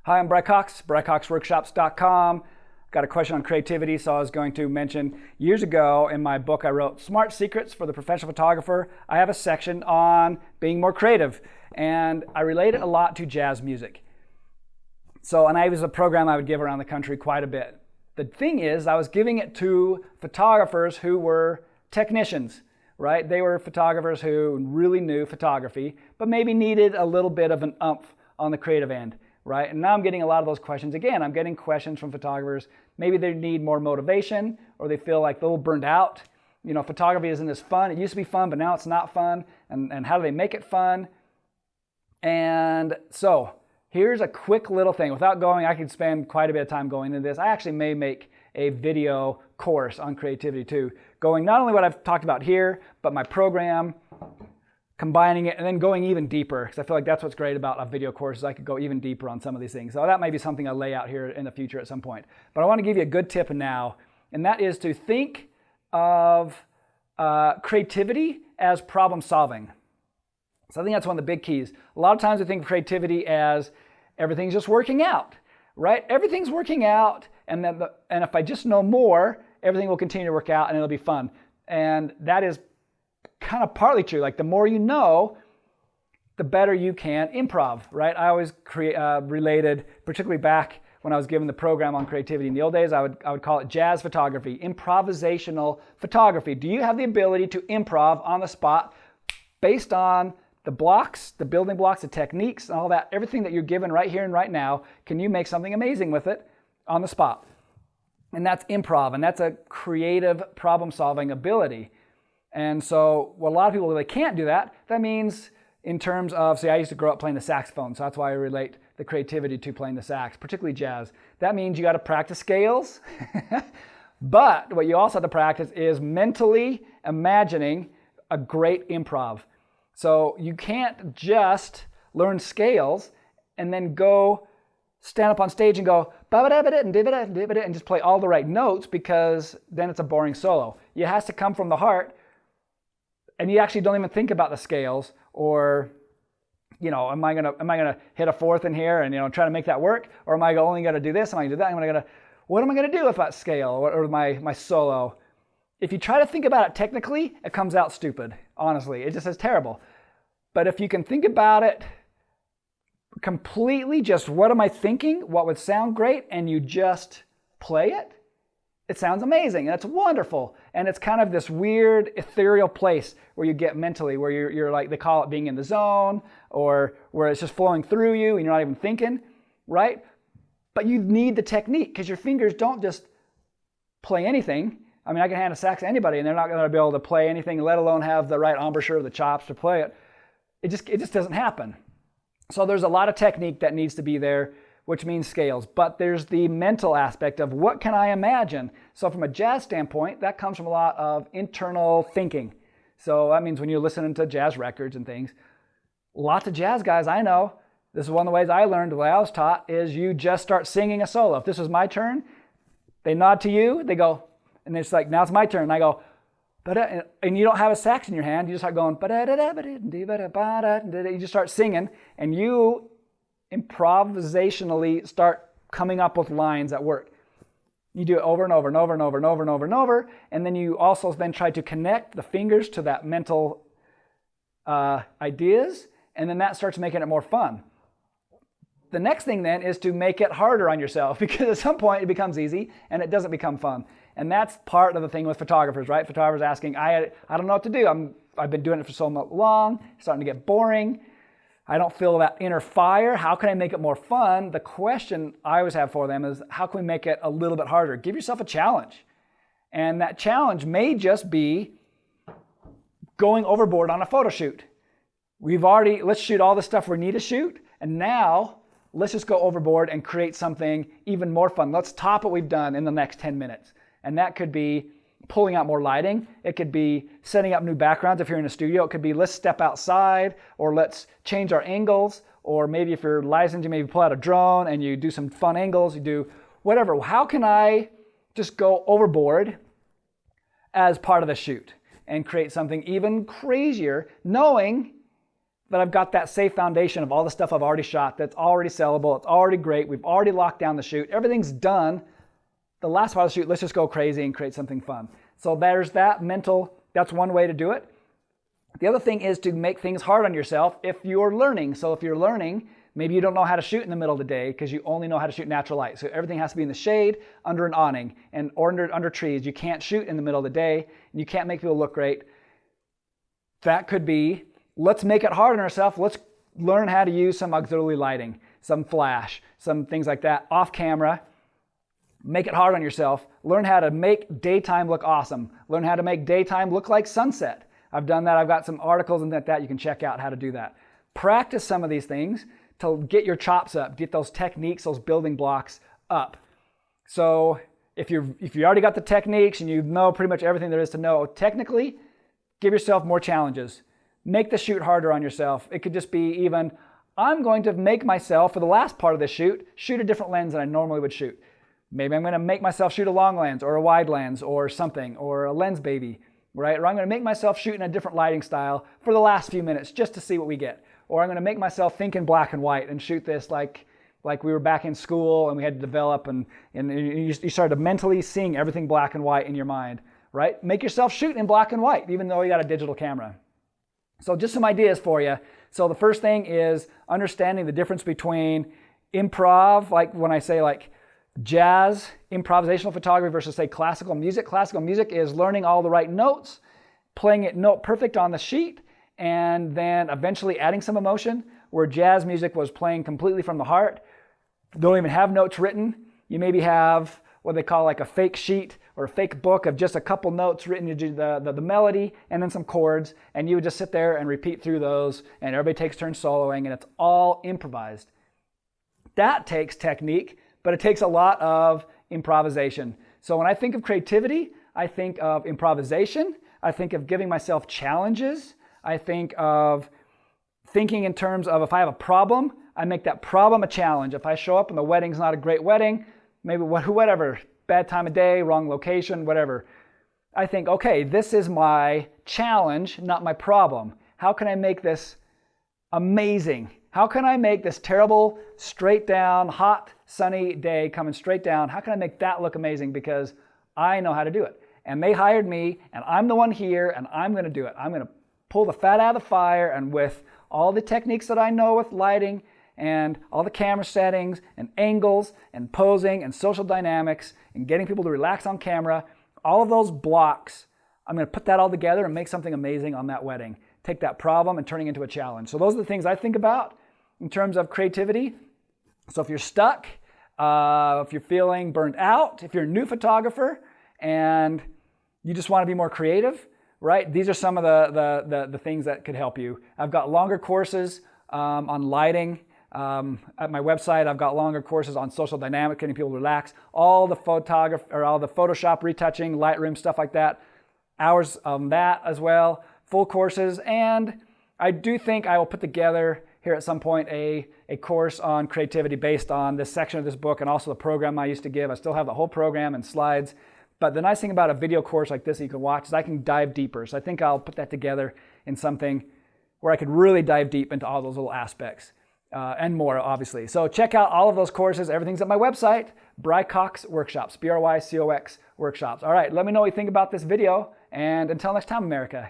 Hi, I'm BryCoxWORKSHOPS.com. Got a question on creativity, so I was going to mention years ago in my book I wrote, Smart Secrets for the Professional Photographer. I have a section on being more creative, and I relate it a lot to jazz music. And I was a program I would give around the country quite a bit. The thing is, I was giving it to photographers who were technicians, right? They were photographers who really knew photography, but maybe needed a little bit of an oomph on the creative end. Right? And now I'm getting a lot of those questions. Again, I'm getting questions from photographers. Maybe they need more motivation or they feel like a little burned out. You know, photography isn't as fun. It used to be fun, but now it's not fun. And how do they make it fun? And so here's a quick little thing. Without going, I could spend quite a bit of time going into this. I actually may make a video course on creativity too, going not only what I've talked about here, but my program, combining it, and then going even deeper, because I feel like that's what's great about a video course is I could go even deeper on some of these things. So that might be something I'll lay out here in the future at some point. But I want to give you a good tip now, and that is to think of creativity as problem solving. So I think that's one of the big keys. A lot of times we think of creativity as everything's just working out, right? Everything's working out, and if I just know more, everything will continue to work out and it'll be fun. And that is kind of partly true. Like the more you know, the better you can improv, right? I always related, particularly back when I was given the program on creativity in the old days, I would call it jazz photography, improvisational photography. Do you have the ability to improv on the spot based on the blocks, the building blocks, the techniques, and all that, everything that you're given right here and right now? Can you make something amazing with it on the spot? And that's improv, and that's a creative problem-solving ability. And so a lot of people, they can't do that. That means in terms of, I used to grow up playing the saxophone, so that's why I relate the creativity to playing the sax, particularly jazz. That means you got to practice scales, but what you also have to practice is mentally imagining a great improv. So you can't just learn scales and then go stand up on stage and go and just play all the right notes, because then it's a boring solo. It has to come from the heart. And you actually don't even think about the scales, or, you know, am I gonna hit a fourth in here and, you know, try to make that work, or am I only gonna do this? Am I gonna do that? What am I gonna do with that scale or my solo? If you try to think about it technically, it comes out stupid. Honestly, it just is terrible. But if you can think about it completely, just what am I thinking? What would sound great? And you just play it. It sounds amazing, and it's wonderful, and it's kind of this weird ethereal place where you get mentally, where you're like, they call it being in the zone, or where it's just flowing through you and you're not even thinking, right? But you need the technique, because your fingers don't just play anything. I mean, I can hand a sax to anybody and they're not going to be able to play anything, let alone have the right embouchure of the chops to play it. It just doesn't happen. So there's a lot of technique that needs to be there, which means scales. But there's the mental aspect of what can I imagine? So from a jazz standpoint, that comes from a lot of internal thinking. So that means when you're listening to jazz records and things, lots of jazz guys I know, this is one of the ways I learned, the way I was taught, is you just start singing a solo. If this was my turn, they nod to you, they go, and it's like, now it's my turn. And I go, and you don't have a sax in your hand, you just start going, you just start singing, and you improvisationally start coming up with lines that work. You do it over and over and over and over and over and over and over, and then you also then try to connect the fingers to that mental ideas, and then that starts making it more fun. The next thing then is to make it harder on yourself, because at some point it becomes easy and it doesn't become fun. And that's part of the thing with photographers, right? Photographers asking, I don't know what to do. I've been doing it for so long, it's starting to get boring. I don't feel that inner fire. How can I make it more fun? The question I always have for them is, how can we make it a little bit harder? Give yourself a challenge. And that challenge may just be going overboard on a photo shoot. Let's shoot all the stuff we need to shoot, and now let's just go overboard and create something even more fun. Let's top what we've done in the next 10 minutes. And that could be pulling out more lighting. It could be setting up new backgrounds if you're in a studio. It could be let's step outside, or let's change our angles, or maybe if you're licensed, you maybe pull out a drone and you do some fun angles, you do whatever. How can I just go overboard as part of the shoot and create something even crazier, knowing that I've got that safe foundation of all the stuff I've already shot that's already sellable, it's already great, we've already locked down the shoot, everything's done. The last part of the shoot, let's just go crazy and create something fun. So there's that mental, that's one way to do it. The other thing is to make things hard on yourself if you're learning. So if you're learning, maybe you don't know how to shoot in the middle of the day because you only know how to shoot natural light. So everything has to be in the shade, under an awning, and or under trees. You can't shoot in the middle of the day, and you can't make people look great. That could be, let's make it hard on ourselves. Let's learn how to use some auxiliary lighting, some flash, some things like that off camera. Make it hard on yourself. Learn how to make daytime look awesome. Learn how to make daytime look like sunset. I've done that. I've got some articles and that you can check out how to do that. Practice some of these things to get your chops up, get those techniques, those building blocks up. So if you already got the techniques and you know pretty much everything there is to know technically, give yourself more challenges. Make the shoot harder on yourself. It could just be even, I'm going to make myself, for the last part of the shoot a different lens than I normally would shoot. Maybe I'm going to make myself shoot a long lens or a wide lens or something, or a lens baby, right? Or I'm going to make myself shoot in a different lighting style for the last few minutes just to see what we get. Or I'm going to make myself think in black and white and shoot this like we were back in school and we had to develop and you started mentally seeing everything black and white in your mind, right? Make yourself shoot in black and white even though you got a digital camera. So just some ideas for you. So the first thing is understanding the difference between improv, like when I say like jazz, improvisational photography versus say classical music. Classical music is learning all the right notes, playing it note perfect on the sheet, and then eventually adding some emotion, where jazz music was playing completely from the heart. Don't even have notes written. You maybe have what they call like a fake sheet or a fake book of just a couple notes written, the melody and then some chords, and you would just sit there and repeat through those, and everybody takes turns soloing, and it's all improvised. That takes technique, but it takes a lot of improvisation. So when I think of creativity, I think of improvisation, I think of giving myself challenges, I think of thinking in terms of if I have a problem, I make that problem a challenge. If I show up and the wedding's not a great wedding, maybe whatever, bad time of day, wrong location, whatever, I think, okay, this is my challenge, not my problem. How can I make this amazing? How can I make this terrible, straight down, hot, sunny day coming straight down, how can I make that look amazing because I know how to do it? And they hired me, and I'm the one here, and I'm going to do it. I'm going to pull the fat out of the fire, and with all the techniques that I know with lighting and all the camera settings and angles and posing and social dynamics and getting people to relax on camera, all of those blocks, I'm going to put that all together and make something amazing on that wedding. Take that problem and turning it into a challenge. So those are the things I think about in terms of creativity. So if you're stuck, if you're feeling burnt out, if you're a new photographer and you just want to be more creative, right? These are some of the things that could help you. I've got longer courses on lighting. At my website, I've got longer courses on social dynamic, getting people to relax. All the Photoshop retouching, Lightroom, stuff like that. Hours on that as well. Full courses. And I do think I will put together here at some point a course on creativity based on this section of this book and also the program I used to give. I still have the whole program and slides. But the nice thing about a video course like this that you can watch is I can dive deeper. So I think I'll put that together in something where I could really dive deep into all those little aspects and more, obviously. So check out all of those courses. Everything's at my website, BryCoxWORKSHOPS, BryCox Workshops. All right, let me know what you think about this video. And until next time, America.